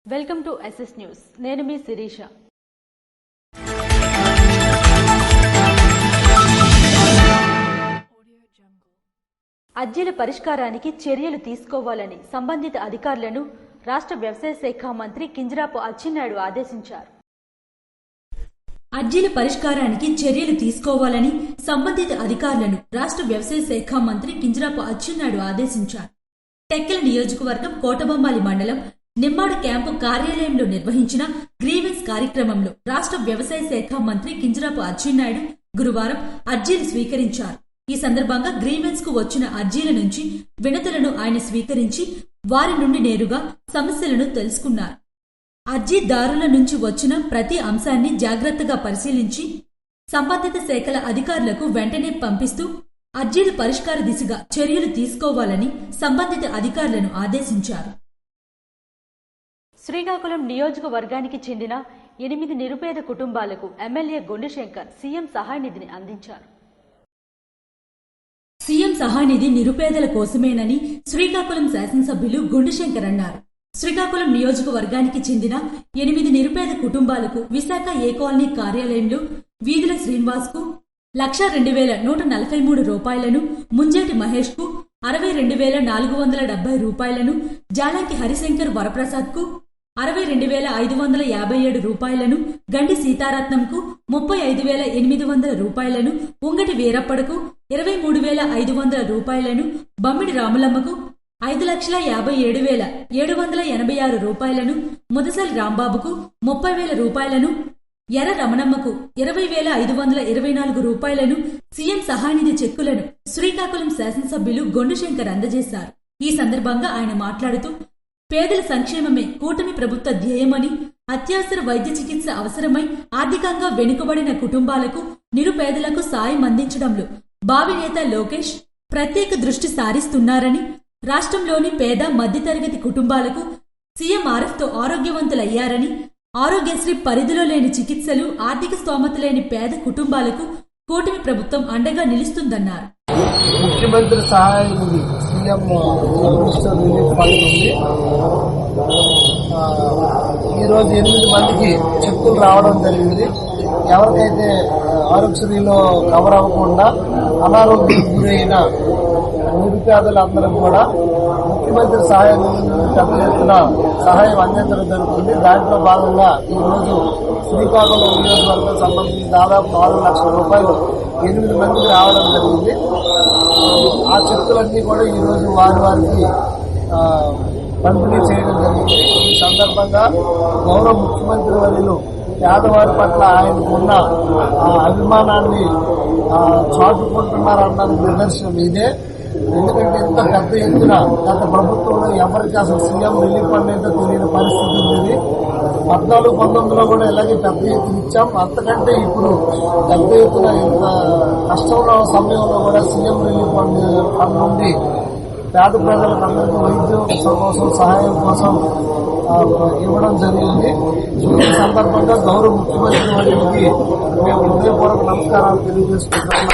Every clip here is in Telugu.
Welcome to SS news. నేను మీ శిరీష. అర్జీల పరిష్కారానికి చర్యలు తీసుకోవాలని సంబంధిత అధికారులను రాష్ట్ర వ్యవసాయ శాఖ మంత్రి కింజరాపు అచ్చెన్నాయుడు ఆదేశించారు. అర్జీల పరిష్కారానికి చర్యలు తీసుకోవాలని సంబంధిత అధికారులను రాష్ట్ర వ్యవసాయ శాఖ మంత్రి కింజరాపు అచ్చెన్నాయుడు ఆదేశించారు. టెక్కల నియోజకవర్గం కోటబొమ్మాలి మండలం నిమ్మాడ క్యాంపు కార్యాలయంలో నిర్వహించిన గ్రీవెన్స్ కార్యక్రమంలో రాష్ట్ర వ్యవసాయ శాఖ మంత్రి కింజరాపు అచ్చెన్నాయుడు గురువారం అర్జీలు స్వీకరించారు. ఈ సందర్భంగా గ్రీవెన్స్ కు వచ్చిన అర్జీల నుంచి వినతులను ఆయన స్వీకరించి వారి నుండి నేరుగా సమస్యలను తెలుసుకున్నారు. అర్జీదారుల నుంచి వచ్చిన ప్రతి అంశాన్ని జాగ్రత్తగా పరిశీలించి సంబంధిత శాఖల అధికారులకు వెంటనే పంపిస్తూ అర్జీల పరిష్కార దిశగా చర్యలు తీసుకోవాలని సంబంధిత అధికారులను ఆదేశించారు. శ్రీకాకుళం నియోజకవర్గానికి చెందిన 8 నిరుపేద కుటుంబాలకు ఎమ్మెల్యే గుండుశంకర్ సీఎం సహాయ నిధిని అందించారు. సీఎం సహాయ నిధి నిరుపేదల కోసమేనని శ్రీకాకుళం శాసనసభ్యులు గుండుశంకర్ అన్నారు. శ్రీకాకుళం నియోజకవర్గానికి చెందిన 8 నిరుపేద కుటుంబాలకు విశాఖ ఏ కాలనీ కార్యాలయంలో వీధుల శ్రీనివాస్ కు 1,02,143 రూపాయలను, ముంజేటి మహేష్ కు 62,470 రూపాయలను, జాలంకి హరిశంకర్ వరప్రసాద్ కు 62,557 రూపాయలను, గండి సీతారత్నంకు 35,800 రూపాయలను, ఉంగటి వీరప్పడకు 23,500 రూపాయలను, బమ్మిడి రాములమ్మకు 5,57,786 రూపాయలను, ముదసలి రాంబాబుకు 30,000 రూపాయలను, ఎర్ర రమణమ్మకు 20,524 రూపాయలను సీఎం సహాయనిధి చెక్కులను శ్రీకాకుళం శాసనసభ్యులు గుండుశంకర్ అందజేశారు. ఈ సందర్భంగా ఆయన మాట్లాడుతూ పేదల సంక్షేమమే కూటమి ప్రభుత్వ ధ్యేయమని, అత్యవసర వైద్య చికిత్స అవసరమై ఆర్థికంగా వెనుకబడిన కుటుంబాలకు, నిరుపేదలకు సాయం అందించడంలో భావి నేత లోకేష్ ప్రత్యేక దృష్టి సారిస్తున్నారని, రాష్ట్రంలోని పేద మధ్యతరగతి కుటుంబాలకు సీఎంఆర్ఎఫ్ తో ఆరోగ్యవంతులయ్యారని, ఆరోగ్యశ్రీ పరిధిలో లేని చికిత్సలు, ఆర్థిక స్తోమత లేని పేద కుటుంబాలకు కూటమి ప్రభుత్వం అండగా నిలుస్తుందన్నారు. ముఖ్యమంత్రి సహాయ నిధి సీఎం మినిస్టర్ రిలీఫ్ ఫండ్ ఉంది. ఈరోజు 8 మందికి చెక్కులు రావడం జరిగింది. ఎవరికైతే ఆరోగ్యశ్రీలో కవర్ అవ్వకుండా అనారోగ్యం గురైన నిరుపేదలందరూ కూడా ముఖ్యమంత్రి సహాయ నిధి పెద్ద ఎత్తున సహాయం అందించడం జరుగుతుంది. దాంట్లో భాగంగా ఈరోజు శ్రీకాకుళం నియోజకవర్గం సంబంధించి దాదాపు 4 లక్షల రూపాయలు 8 మందికి రావడం జరిగింది. ఆ చెక్కులన్నీ కూడా ఈరోజు వారికి పంపిణీ చేయడం జరిగింది. ఈ సందర్భంగా గౌరవ ముఖ్యమంత్రి వర్యులు పేదవారి పట్ల ఆయనకు ఉన్న అభిమానాన్ని చాటుకుంటున్నారన్నది నిదర్శనం ఇదే. ఎందుకంటే ఇంత పెద్ద ఎత్తున గత ప్రభుత్వంలో ఎవరికి అసలు సీఎం రిలీఫ్ ఫండ్ ఏంటో తెలియని పరిస్థితి ఉండేది. 14-19లో కూడా ఇలాగే పెద్ద ఎత్తున ఇచ్చాం. అంతకంటే ఇప్పుడు పెద్ద ఎత్తున ఇంత కష్టంలో సమయంలో కూడా సీఎం రిలీఫ్ ఫండ్ నుండి పేద ప్రజలకు అందరికీ వైద్యం కోసం సహాయం కోసం ఇవ్వడం జరిగింది. ఈ సందర్భంగా గౌరవ ముఖ్యమంత్రి వర్యులకి మేము హృదయపూర్వక నమస్కారాలు తెలియజేసుకుంటున్నాము.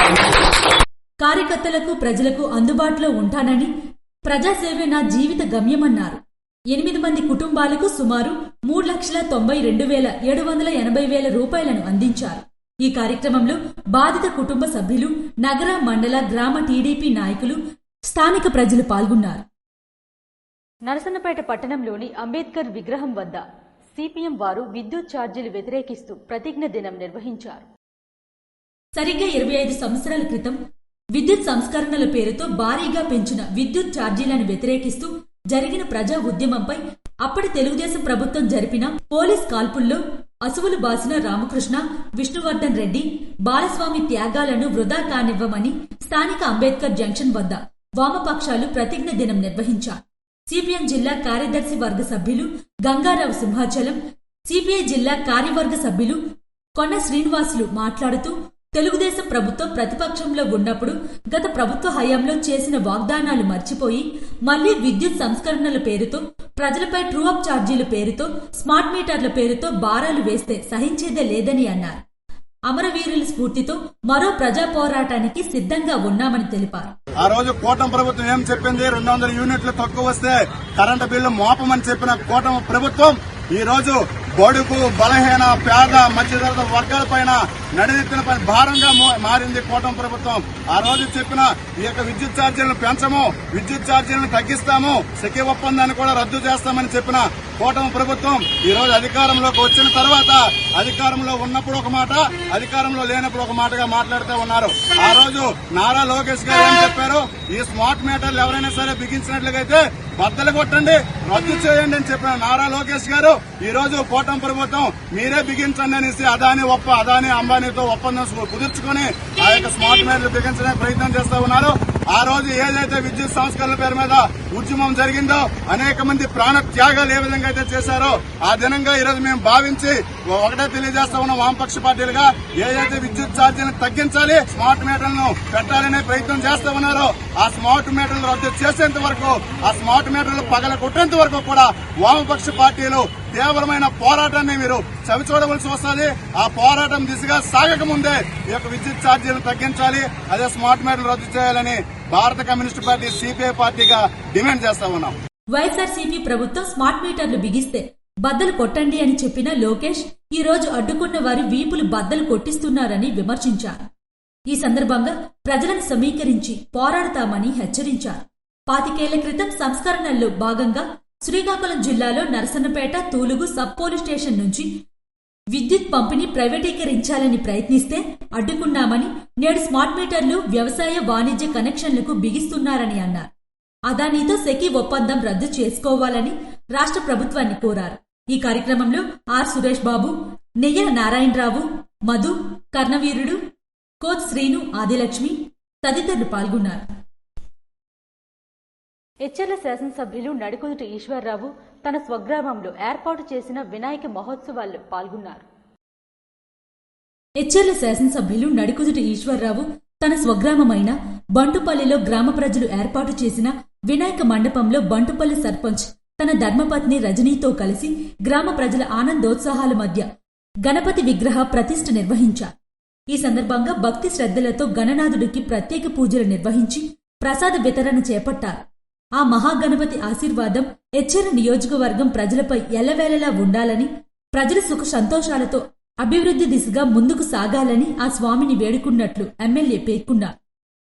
కార్యకర్తలకు, ప్రజలకు అందుబాటులో ఉంటానని, ప్రజాసేవే నా జీవిత గమ్యమన్నారు. 8 మంది కుటుంబాలకు సుమారు 3,92,780 రూపాయలను అందించారు. ఈ కార్యక్రమంలో బాధిత కుటుంబ సభ్యులు, నగర, మండల, గ్రామ టీడీపీ నాయకులు, స్థానిక ప్రజలు పాల్గొన్నారు. నరసన్నపేట పట్టణంలోని అంబేద్కర్ విగ్రహం వద్ద సిపిఎం వారు విద్యుత్ ఛార్జీలు వ్యతిరేకిస్తూ ప్రతిజ్ఞ దినం నిర్వహించారు. సరిగ్గా 25 సంవత్సరాల క్రితం విద్యుత్ సంస్కరణల పేరుతో భారీగా పెంచిన విద్యుత్ ఛార్జీలను వ్యతిరేకిస్తూ జరిగిన ప్రజా ఉద్యమంపై అప్పటి తెలుగుదేశం ప్రభుత్వం జరిపిన పోలీస్ కాల్పుల్లో అసువులు బాసిన రామకృష్ణ, విష్ణువర్ధన్ రెడ్డి, బాలస్వామి త్యాగాలను వృధా కానివ్వమని స్థానిక అంబేద్కర్ జంక్షన్ వద్ద వామపక్షాలు ప్రతిజ్ఞ దినం నిర్వహించారు. సిపిఎం జిల్లా కార్యదర్శి వర్గ సభ్యులు గంగారావు సింహాచలం, సిపిఐ జిల్లా కార్యవర్గ సభ్యులు కొన్న శ్రీనివాసులు మాట్లాడుతూ తెలుగుదేశం ప్రభుత్వం ప్రతిపక్షంలో ఉన్నప్పుడు గత ప్రభుత్వ హయాంలో చేసిన వాగ్దానాలు మర్చిపోయి మళ్లీ విద్యుత్ సంస్కరణల పేరుతో, ప్రజలపై ట్రూ అప్ ఛార్జీల పేరుతో, స్మార్ట్ మీటర్ల పేరుతో భారాలు వేస్తే సహించేదే లేదని అన్నారు. అమరవీరుల స్ఫూర్తితో మరో ప్రజా పోరాటానికి సిద్ధంగా ఉన్నామని తెలిపారు. ఆ రోజు కూటమి ప్రభుత్వం ఏం చెప్పింది? 200 యూనిట్లు తక్కువ వస్తే కరెంటు బిల్లు మోపమని చెప్పిన కూటమి ప్రభుత్వం ఈ రోజు బడుగు బలహీన పేద మధ్యతరగతి వర్గాల పైన నడినెత్తిన పైన భారంగా మారింది కూటమి ప్రభుత్వం. ఆ రోజు చెప్పిన ఈ యొక్క విద్యుత్ ఛార్జీలను పెంచము, విద్యుత్ ఛార్జీలను తగ్గిస్తాము, సెకీ ఒప్పందాన్ని కూడా రద్దు చేస్తామని చెప్పిన కూటమి ప్రభుత్వం ఈ రోజు అధికారంలోకి వచ్చిన తర్వాత అధికారంలో ఉన్నప్పుడు ఒక మాట, అధికారంలో లేనప్పుడు ఒక మాటగా మాట్లాడుతూ ఉన్నారు. ఆ రోజు నారా లోకేష్ గారు ఏం చెప్పారు, ఈ స్మార్ట్ మీటర్లు ఎవరైనా సరే బిగించినట్లయితే బద్దలు కొట్టండి, రద్దు చేయండి అని చెప్పిన నారా లోకేష్ గారు ఈ రోజు కూటమి ప్రభుత్వం మీరే బిగించండి అనేసి అదాని అంబానీతో ఒప్పందం కుదుర్చుకుని ఆ యొక్క స్మార్ట్ మీటర్లు బిగించడానికి ప్రయత్నం చేస్తూ ఉన్నారు. ఆ రోజు ఏదైతే విద్యుత్ సంస్కరణల పేరు మీద ఉద్యమం జరిగిందో, అనేక మంది ప్రాణ త్యాగాలు ఏ విధంగా అయితే చేశారో ఆ దినంగా ఈ రోజు మేము భావించి ఒకటే తెలియజేస్తా ఉన్నాం, వామపక్ష పార్టీలుగా ఏదైతే విద్యుత్ ఛార్జీలను తగ్గించాలి, స్మార్ట్ మీటర్లను పెట్టాలనే ప్రయత్నం చేస్తా ఉన్నారో ఆ స్మార్ట్ మీటర్లు రద్దు చేసేంత వరకు, ఆ స్మార్ట్ మీటర్లు పగల కొట్టేంత వరకు కూడా వామపక్ష పార్టీలు తీవ్రమైన పోరాటాన్ని మీరు చవిచూడవలసి వస్తుంది. ఆ పోరాటం దిశగా సాగక ముందే ఈ యొక్క విద్యుత్ ఛార్జీలను తగ్గించాలి, అదే స్మార్ట్ మీటర్లు రద్దు చేయాలని భారత కమ్యూనిస్టు పార్టీ సిపిఐ పార్టీగా డిమాండ్ చేస్తా ఉన్నాం. వైఎస్ఆర్సీపీ ప్రభుత్వం స్మార్ట్ మీటర్లు బిగిస్తే బద్దలు కొట్టండి అని చెప్పిన లోకేష్ ఈ రోజు అడ్డుకున్న వారి వీపులు బద్దలు కొట్టిస్తున్నారని విమర్శించారు. ఈ సందర్భంగా ప్రజలను సమీకరించి పోరాడతామని హెచ్చరించారు. 25 ఏళ్ల క్రితం సంస్కరణల్లో భాగంగా శ్రీకాకుళం జిల్లాలో నరసన్నపేట, తూలుగు సబ్ పోలీస్ స్టేషన్ నుంచి విద్యుత్ పంపిణీ ప్రైవేటీకరించాలని ప్రయత్నిస్తే అడ్డుకున్నామని, నేడు స్మార్ట్ మీటర్లు వ్యవసాయ వాణిజ్య కనెక్షన్లకు బిగిస్తున్నారని అన్నారు. అదానీతో సెకీ ఒప్పందం రద్దు చేసుకోవాలని రాష్ట్ర ప్రభుత్వాన్ని కోరారు. ఈ కార్యక్రమంలో ఆర్ సురేష్ బాబు, నెయ్యల నారాయణరావు, మధు, కర్ణవీరుడు, కోచ్ శ్రీను, ఆదిలక్ష్మి తదితరులు పాల్గొన్నారు. ఎచ్చెర్ల శాసనసభ్యులు నడికుదుటి ఈశ్వర్రావు తన స్వగ్రామంలో ఏర్పాటు చేసిన వినాయక మహోత్సవాల్లో పాల్గొన్నారు. ఎచ్చెర్ల శాసనసభ్యులు నడికుదుటి ఈశ్వర్రావు తన స్వగ్రామమైన బంటుపల్లిలో గ్రామ ప్రజలు ఏర్పాటు చేసిన వినాయక మండపంలో బంటుపల్లి సర్పంచ్ తన ధర్మపత్ని రజనీతో కలిసి గ్రామ ప్రజల ఆనందోత్సాహాల మధ్య గణపతి విగ్రహ ప్రతిష్ఠ నిర్వహించారు. ఈ సందర్భంగా భక్తి శ్రద్ధలతో గణనాథుడికి ప్రత్యేక పూజలు నిర్వహించి ప్రసాద వితరణ చేపట్టారు. ఆ మహాగణపతి ఆశీర్వాదం ఎచ్చెర్ల నియోజకవర్గం ప్రజలపై ఎల్లవేళలా ఉండాలని, ప్రజల సుఖ సంతోషాలతో అభివృద్ధి దిశగా ముందుకు సాగాలని ఆ స్వామిని వేడుకున్నట్లు ఎమ్మెల్యే పేర్కొన్నారు.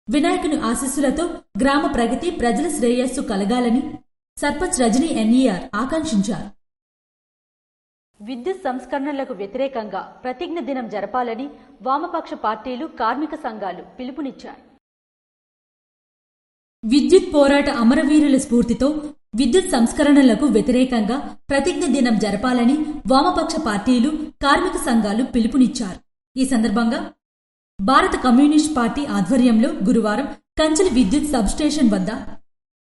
వినాయకుని ఆశీస్సులతో గ్రామ ప్రగతి, ప్రజల శ్రేయస్సు కలగాలని సర్పంచ్ రజనీ ఎన్ఈఆర్ ఆకాంక్షించారు. విద్యుత్ సంస్కరణలకు వ్యతిరేకంగా ప్రతిజ్ఞ దినం జరపాలని వామపక్ష పార్టీలు, కార్మిక సంఘాలు పిలుపునిచ్చాయి. విద్యుత్ పోరాట అమరవీరుల స్ఫూర్తితో విద్యుత్ సంస్కరణలకు వ్యతిరేకంగా ప్రతిజ్ఞ దినం జరపాలని వామపక్ష పార్టీలు, కార్మిక సంఘాలు పిలుపునిచ్చారు. ఈ సందర్భంగా భారత కమ్యూనిస్ట్ పార్టీ ఆధ్వర్యంలో గురువారం కంచెలి విద్యుత్ సబ్స్టేషన్ వద్ద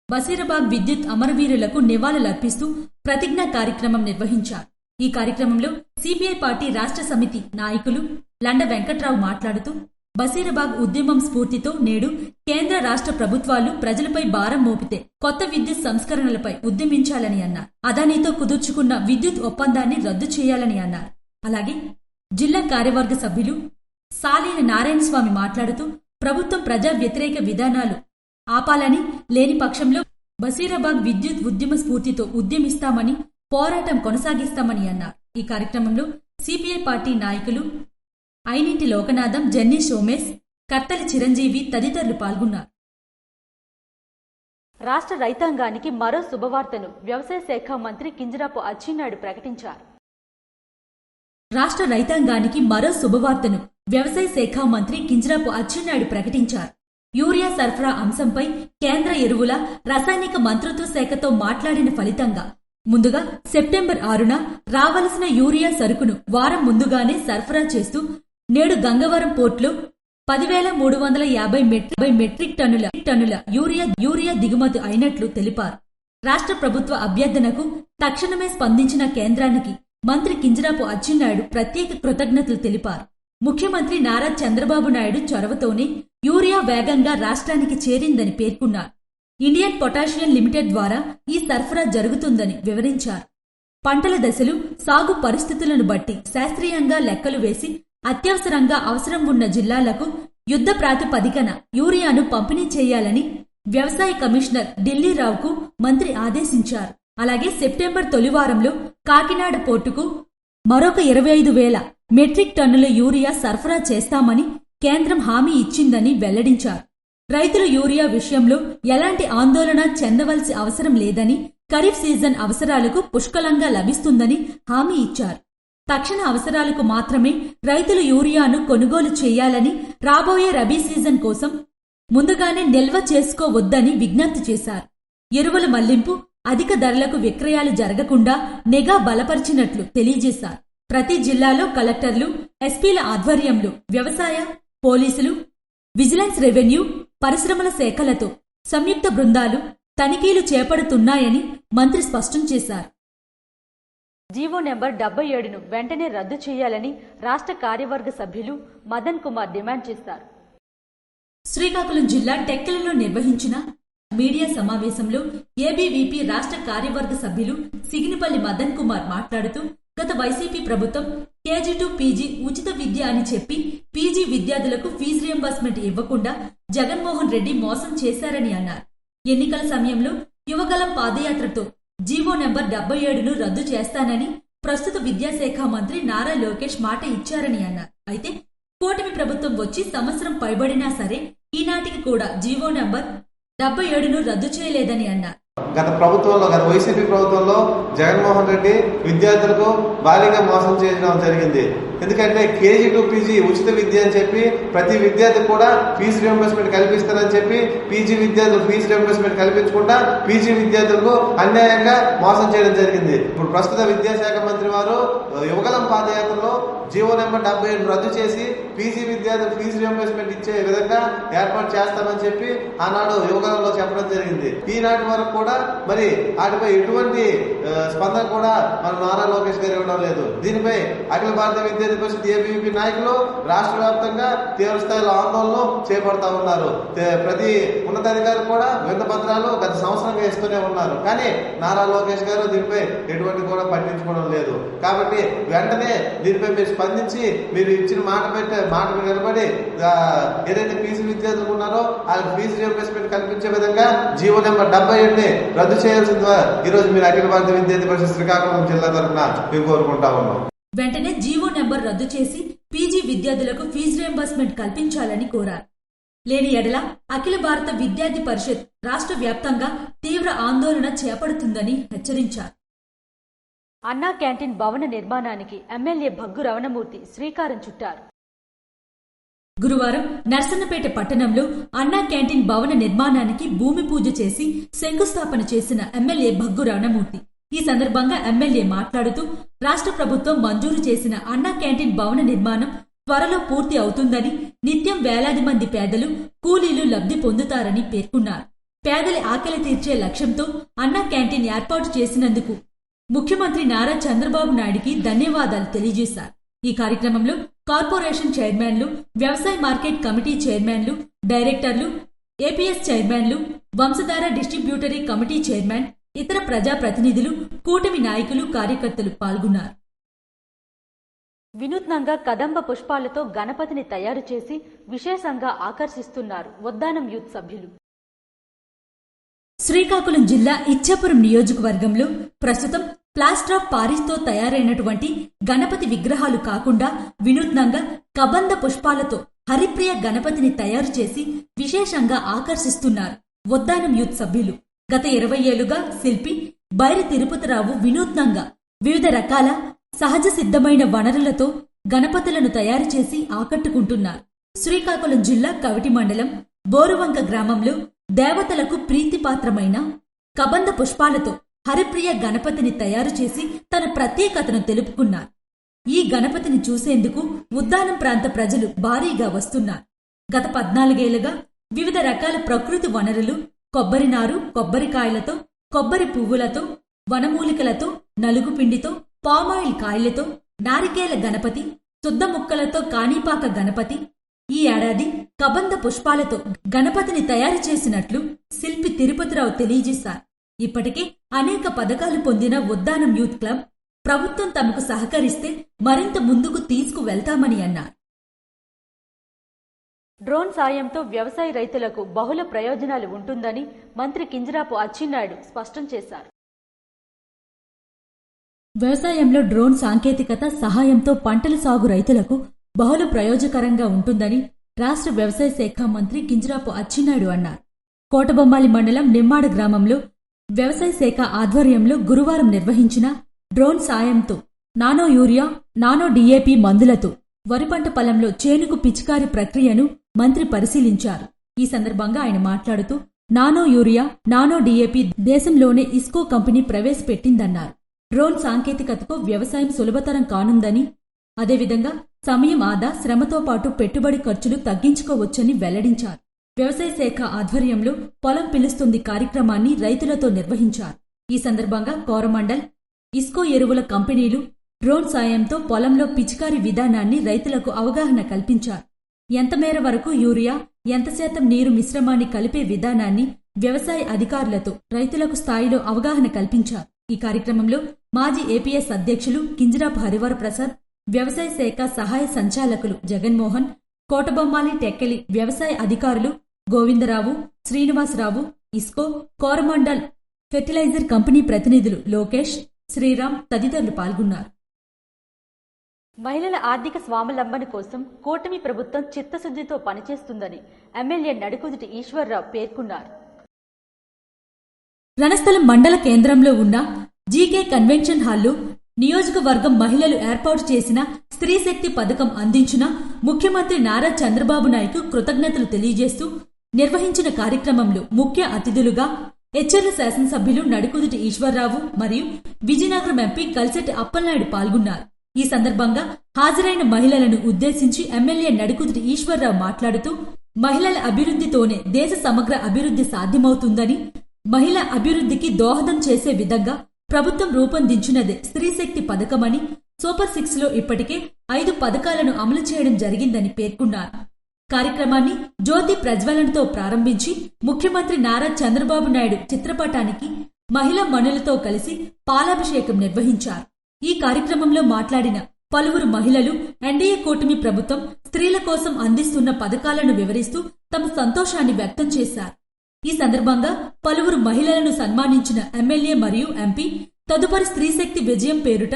బసీరాబాద్ విద్యుత్ అమరవీరులకు నివాళులర్పిస్తూ ప్రతిజ్ఞా కార్యక్రమం నిర్వహించారు. ఈ కార్యక్రమంలో సిపిఐ పార్టీ రాష్ట్ర సమితి నాయకులు లండ వెంకట్రావు మాట్లాడుతూ, బసీరాబాద్ ఉద్యమం స్ఫూర్తితో నేడు కేంద్ర రాష్ట్ర ప్రభుత్వాలు ప్రజలపై భారం మోపితే కొత్త విద్యుత్ సంస్కరణలపై ఉద్యమించాలని అన్నారు. అదానీతో కుదుర్చుకున్న విద్యుత్ ఒప్పందాన్ని రద్దు చేయాలని అన్నారు. అలాగే జిల్లా కార్యవర్గ సభ్యులు సాలీన నారాయణస్వామి మాట్లాడుతూ, ప్రభుత్వం ప్రజా వ్యతిరేక విధానాలు ఆపాలని, లేని పక్షంలో బసీరాబాద్ విద్యుత్ ఉద్యమ స్ఫూర్తితో ఉద్యమిస్తామని, పోరాటం కొనసాగిస్తామని అన్నారు. ఈ కార్యక్రమంలో సిపిఐ పార్టీ నాయకులు ఐనింటి లోకనాథం, జెన్నీ సోమేశ్, కర్తలి చిరంజీవి తదితరులు పాల్గొన్నారు. రాష్ట్ర రైతాంగానికి మరో శుభవార్తను వ్యవసాయ శాఖ మంత్రి కింజరాపు అచ్చెన్నాయుడు ప్రకటించారు. రాష్ట్ర రైతాంగానికి మరో శుభవార్తను వ్యవసాయ శాఖ మంత్రి కింజరాపు అచ్చెన్నాయుడు ప్రకటించారు. యూరియా సరఫరా అంశంపై కేంద్ర ఎరువుల, రసాయనిక మంత్రిత్వ శాఖతో మాట్లాడిన ఫలితంగా ముందుగా సెప్టెంబర్ 6న రావలసిన యూరియా సరుకును వారం ముందుగానే సరఫరా చేస్తూ నేడు గంగవరం పోర్టులో 10,350 మెట్రిక్ టన్నుల యూరియా దిగుమతి అయినట్లు తెలిపారు. రాష్ట్ర ప్రభుత్వ అభ్యర్థనకు తక్షణమే స్పందించిన కేంద్రానికి మంత్రి కింజరాపు అచ్చెన్నాయుడు ప్రత్యేక కృతజ్ఞతలు తెలిపారు. ముఖ్యమంత్రి నారా చంద్రబాబు నాయుడు చొరవతోనే యూరియా వేగంగా రాష్ట్రానికి చేరిందని పేర్కొన్నారు. ఇండియన్ పొటాషియం లిమిటెడ్ ద్వారా ఈ సరఫరా జరుగుతుందని వివరించారు. పంటల దశలు, సాగు పరిస్థితులను బట్టి శాస్త్రీయంగా లెక్కలు వేసి అత్యవసరంగా అవసరం ఉన్న జిల్లాలకు యుద్ధ ప్రాతిపదికన యూరియాను పంపిణీ చేయాలని వ్యవసాయ కమిషనర్ ఢిల్లీరావుకు మంత్రి ఆదేశించారు. అలాగే సెప్టెంబర్ తొలివారంలో కాకినాడ పోర్టుకు మరొక 25,000 మెట్రిక్ టన్నుల యూరియా సరఫరా చేస్తామని కేంద్రం హామీ ఇచ్చిందని వెల్లడించారు. రైతులు యూరియా విషయంలో ఎలాంటి ఆందోళన చెందవలసి అవసరం లేదని, ఖరీఫ్ సీజన్ అవసరాలకు పుష్కలంగా లభిస్తుందని హామీ ఇచ్చారు. తక్షణ అవసరాలకు మాత్రమే రైతులు యూరియాను కొనుగోలు చేయాలని, రాబోయే రబీ సీజన్ కోసం ముందుగానే నిల్వ చేసుకోవద్దని విజ్ఞప్తి చేశారు. ఎరువుల మళ్లింపు, అధిక ధరలకు విక్రయాలు జరగకుండా నిఘా బలపరిచినట్లు తెలియజేశారు. ప్రతి జిల్లాలో కలెక్టర్లు, ఎస్పీల ఆధ్వర్యంలో వ్యవసాయ, పోలీసులు, విజిలెన్స్, రెవెన్యూ, పరిశ్రమల శాఖలతో సంయుక్త బృందాలు తనిఖీలు చేపడుతున్నాయని మంత్రి స్పష్టం చేశారు. జీవో నెంబర్ 77ను వెంటనే రద్దు చేయాలని రాష్ట్ర కార్యవర్గ సభ్యులు మదన్ కుమార్ డిమాండ్ చేశారు. శ్రీకాకుళం జిల్లా టెక్కలలో నిర్వహించిన మీడియా సమావేశంలో ఏబీవీపీ రాష్ట్ర కార్యవర్గ సభ్యులు సిగినిపల్లి మదన్ కుమార్ మాట్లాడుతూ, గత వైసీపీ ప్రభుత్వం కేజీ టు పీజీ ఉచిత విద్య అని చెప్పి పీజీ విద్యార్థులకు ఫీజు రియంబర్స్మెంట్ ఇవ్వకుండా జగన్మోహన్ రెడ్డి మోసం చేశారని అన్నారు. ఎన్నికల సమయంలో యువగలం పాదయాత్రతో జీవో నెంబర్ 77ను రద్దు చేస్తానని ప్రస్తుత విద్యాశాఖ మంత్రి నారా లోకేష్ మాట ఇచ్చారని అన్నారు. అయితే కూటమి ప్రభుత్వం వచ్చి సంవత్సరం పైబడినా సరే ఈనాటికి కూడా జీవో నెంబర్ 77ను రద్దు చేయలేదని అన్నారు. గత వైసీపీ ప్రభుత్వంలో జగన్మోహన్ రెడ్డి విద్యార్థులకు భారీగా మోసం చేయడం జరిగింది. ఎందుకంటే కేజీ టు పీజీ ఉచిత విద్య అని చెప్పి ప్రతి విద్యార్థి కూడా ఫీజు రియంబర్స్మెంట్ కల్పిస్తారని చెప్పి పీజీ విద్యార్థులు ఫీజు రియంబర్స్మెంట్ కల్పించకుండా పీజీ విద్యార్థులకు అన్యాయంగా మోసం చేయడం జరిగింది. ఇప్పుడు ప్రస్తుత విద్యాశాఖ మంత్రి వారు యువగలం పాదయాత్రలో జీవో నెంబర్ 77 రద్దు చేసి పీజీ విద్యార్థులు ఫీజు రియంబర్స్మెంట్ ఇచ్చే విధంగా ఏర్పాటు చేస్తామని చెప్పి ఆనాడు యువగలంలో చెప్పడం జరిగింది. ఈనాటి వరకు కూడా మరి వాటిపై ఎటువంటి స్పందన కూడా మన నారా లోకేష్ గారు ఇవ్వడం లేదు. దీనిపై అఖిల భారత విద్యార్థి పరిషత్ ఏబీవీపీ నాయకులు రాష్ట్ర వ్యాప్తంగా తీవ్ర స్థాయిలో ఆందోళనలు చేపడతా ఉన్నారు. ప్రతి ఉన్నతాధికారులు కూడా వినతి పత్రాలు గత సంవత్సరంగా ఇస్తూనే ఉన్నారు. కానీ నారా లోకేష్ గారు దీనిపై ఎటువంటి కూడా పట్టించుకోవడం లేదు. కాబట్టి వెంటనే దీనిపై మీరు స్పందించి మీరు ఇచ్చిన మాట నిలబడి ఏదైతే ఫీజు విద్యార్థులు ఉన్నారో వాళ్ళకి ఫీజు రియంబర్స్మెంట్ కల్పించే విధంగా జీవో నెంబర్ 77ని రద్దు చేయాల్సిందిగా ఈ రోజు మీరు అఖిల భారత విద్యార్థి పరిషత్ శ్రీకాకుళం జిల్లా తరఫున మేము కోరుకుంటా ఉన్నాం. వెంటనే జీవో నెంబర్ రద్దు చేసి పీజీ విద్యార్థులకు ఫీజు రియంబర్స్మెంట్ కల్పించాలని కోరారు. లేని ఎడల అఖిల భారత విద్యార్థి పరిషత్ రాష్ట్ర వ్యాప్తంగా తీవ్ర ఆందోళన చేపడుతుందని హెచ్చరించారు. అన్నా క్యాంటీన్ భవన నిర్మాణానికి ఎమ్మెల్యే భగ్గు రమణమూర్తి శ్రీకారం చుట్టారు. గురువారం నర్సన్నపేట పట్టణంలో అన్నా క్యాంటీన్ భవన నిర్మాణానికి భూమి పూజ చేసి శంకుస్థాపన చేసిన ఎమ్మెల్యే భగ్గు రమణమూర్తి ఈ సందర్భంగా ఎమ్మెల్యే మాట్లాడుతూ, రాష్ట్ర ప్రభుత్వం మంజూరు చేసిన అన్నా క్యాంటీన్ భవన నిర్మాణం త్వరలో పూర్తి అవుతుందని, నిత్యం వేలాది మంది పేదలు, కూలీలు లబ్ధి పొందుతారని పేర్కొన్నారు. పేదల ఆకలి తీర్చే లక్ష్యంతో అన్నా క్యాంటీన్ ఏర్పాటు చేసినందుకు ముఖ్యమంత్రి నారా చంద్రబాబు నాయుడికి ధన్యవాదాలు తెలియజేశారు. ఈ కార్యక్రమంలో కార్పొరేషన్ చైర్మన్లు, వ్యవసాయ మార్కెట్ కమిటీ చైర్మన్లు, డైరెక్టర్లు, ఏపీఎస్ చైర్మన్లు, వంశధార డిస్ట్రిబ్యూటరీ కమిటీ చైర్మన్, ఇతర ప్రజాప్రతినిధులు, కూటమి నాయకులు, కార్యకర్తలు పాల్గొన్నారు. వినూత్నంగా కదంబ పుష్పాలతో గణపతిని తయారు చేసి విశేషంగా ఆకర్షిస్తున్నారు వద్దానం యూత్ సభ్యులు. శ్రీకాకుళం జిల్లా ఇచ్చాపురం నియోజకవర్గంలో ప్రస్తుతం ప్లాస్టర్ ఆఫ్ పారిస్తో తయారైనటువంటి గణపతి విగ్రహాలు కాకుండా వినూత్నంగా కబంద పుష్పాలతో హరిప్రియ గణపతిని తయారు చేసి విశేషంగా ఆకర్షిస్తున్నారు వద్దానం యూత్ సభ్యులు. గత 20 ఏళ్లుగా శిల్పి బైరి తిరుపతిరావు వినూత్నంగా వివిధ రకాల సహజ సిద్ధమైన వనరులతో గణపతులను తయారు చేసి ఆకట్టుకుంటున్నారు. శ్రీకాకుళం జిల్లా కవటి మండలం బోరువంక గ్రామంలో దేవతలకు ప్రీతిపాత్రమైన కబంద పుష్పాలతో హరిప్రియ గణపతిని తయారు చేసి తన ప్రత్యేకతను తెలుపుకున్నారు. ఈ గణపతిని చూసేందుకు ఉద్దానం ప్రాంత ప్రజలు భారీగా వస్తున్నారు. గత 14 ఏళ్లుగా వివిధ రకాల ప్రకృతి వనరులు, కొబ్బరి నారు, కొబ్బరికాయలతో, కొబ్బరి పువ్వులతో, వనమూలికలతో, నలుగుపిండితో, పామాయిల్ కాయలతో, నారికేల గణపతి, శుద్ధ ముక్కలతో కాణిపాక గణపతి, ఈ ఏడాది కబంద పుష్పాలతో గణపతిని తయారు చేసినట్లు శిల్పి తిరుపతిరావు తెలియజేశారు. ఇప్పటికే అనేక పథకాలు పొందిన ఉద్దానం యూత్ క్లబ్ ప్రభుత్వం తమకు సహకరిస్తే మరింత ముందుకు తీసుకువెళ్తామని అన్నారు. డ్రోన్ సాయంతో వ్యవసాయ రైతులకు బహుళ ప్రయోజనాలు ఉంటుందని మంత్రి కింజరాపు అచ్చెన్నాయుడు స్పష్టం చేశారు. వ్యవసాయంలో డ్రోన్ సాంకేతికత సహాయంతో పంటల సాగు రైతులకు బహుళ ప్రయోజకరంగా ఉంటుందని రాష్ట్ర వ్యవసాయ శాఖ మంత్రి కింజరాపు అచ్చెన్నాయుడు అన్నారు. కోటబొమ్మాలి మండలం నిమ్మాడ గ్రామంలో వ్యవసాయ శాఖ ఆధ్వర్యంలో గురువారం నిర్వహించిన డ్రోన్ సాయంతో నానో యూరియా, నానో డీఏపీ మందులతో వరి పంట పొలంలో చేనుకు పిచికారీ ప్రక్రియను మంత్రి పరిశీలించారు. ఈ సందర్భంగా ఆయన మాట్లాడుతూ నానో యూరియా, నానో డీఏపీ దేశంలోనే ఇస్కో కంపెనీ ప్రవేశపెట్టిందన్నారు. డ్రోన్ సాంకేతికతతో వ్యవసాయం సులభతరం కానుందని, అదేవిధంగా సమయం ఆదా, శ్రమతో పాటు పెట్టుబడి ఖర్చులు తగ్గించుకోవచ్చని వెల్లడించారు. వ్యవసాయ శాఖ ఆధ్వర్యంలో పొలం పిలుస్తుంది కార్యక్రమాన్ని రైతులతో నిర్వహించారు. ఈ సందర్భంగా కోరమండల్, ఇస్కో ఎరువుల కంపెనీలు డ్రోన్ సాయంతో పొలంలో పిచికారీ విధానాన్ని రైతులకు అవగాహన కల్పించారు. ఎంత మేర వరకు యూరియా, ఎంత శాతం నీరు మిశ్రమాన్ని కలిపే విధానాన్ని వ్యవసాయ అధికారులతో రైతులకు స్థాయిలో అవగాహన కల్పించారు. ఈ కార్యక్రమంలో మాజీ ఏపీఎస్ అధ్యక్షులు కింజరాపు హరివర ప్రసాద్, వ్యవసాయ శాఖ సహాయ సంచాలకులు జగన్మోహన్, కోటబొమ్మాలి టెక్కలి వ్యవసాయ అధికారులు గోవిందరావు, శ్రీనివాసరావు, ఇస్కో, కోరమండల్ ఫెర్టిలైజర్ కంపెనీ ప్రతినిధులు లోకేష్, శ్రీరామ్ తదితరులు పాల్గొన్నారు. మహిళల ఆర్థిక స్వావలంబన కోసం కూటమి ప్రభుత్వం చిత్తశుద్ధితో పనిచేస్తుందని ఎమ్మెల్యే నడుకుదుటి ఈశ్వర్రావు పేర్కొన్నారు. రణస్థలం మండల కేంద్రంలో ఉన్న జీకే కన్వెన్షన్ హాల్లో నియోజకవర్గం మహిళలు ఏర్పాటు చేసిన స్త్రీశక్తి పథకం అందించిన ముఖ్యమంత్రి నారా చంద్రబాబు నాయుడు కృతజ్ఞతలు తెలియజేస్తూ నిర్వహించిన కార్యక్రమంలో ముఖ్య అతిథులుగా హెచ్చర్ల శాసనసభ్యులు నడుకుదుటి ఈశ్వర్రావు మరియు విజయనగరం ఎంపీ కల్సెట్టి అప్పలనాయుడు పాల్గొన్నారు. ఈ సందర్భంగా హాజరైన మహిళలను ఉద్దేశించి ఎమ్మెల్యే నడుకుదుటి ఈశ్వర్రావు మాట్లాడుతూ మహిళల అభివృద్ధితోనే దేశ సమగ్ర అభివృద్ధి సాధ్యమవుతుందని, మహిళ అభివృద్ధికి దోహదం చేసే విధంగా ప్రభుత్వం రూపొందించినదే స్త్రీశక్తి పథకమని, సూపర్ 6లో ఇప్పటికే 5 పథకాలను అమలు చేయడం జరిగిందని పేర్కొన్నారు. కార్యక్రమాన్ని జ్యోతి ప్రజ్వలనతో ప్రారంభించి ముఖ్యమంత్రి నారా చంద్రబాబు నాయుడు చిత్రపటానికి మహిళా మనులతో కలిసి పాలాభిషేకం నిర్వహించారు. ఈ కార్యక్రమంలో మాట్లాడిన పలువురు మహిళలు ఎన్డీఏ కూటమి ప్రభుత్వం స్త్రీల కోసం అందిస్తున్న పథకాలను వివరిస్తూ తమ సంతోషాన్ని వ్యక్తం చేశారు. ఈ సందర్భంగా పలువురు మహిళలను సన్మానించిన ఎమ్మెల్యే మరియు ఎంపీ తదుపరి స్త్రీశక్తి విజయం పేరుట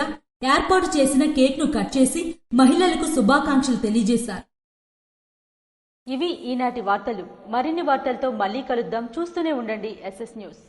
ఏర్పాటు చేసిన కేక్ను కట్ చేసి మహిళలకు శుభాకాంక్షలు తెలియజేశారు. ఇవి ఈనాటి వార్తలు. మరిన్ని వార్తలతో మళ్లీ కలుద్దాం. చూస్తూనే ఉండండి SS న్యూస్.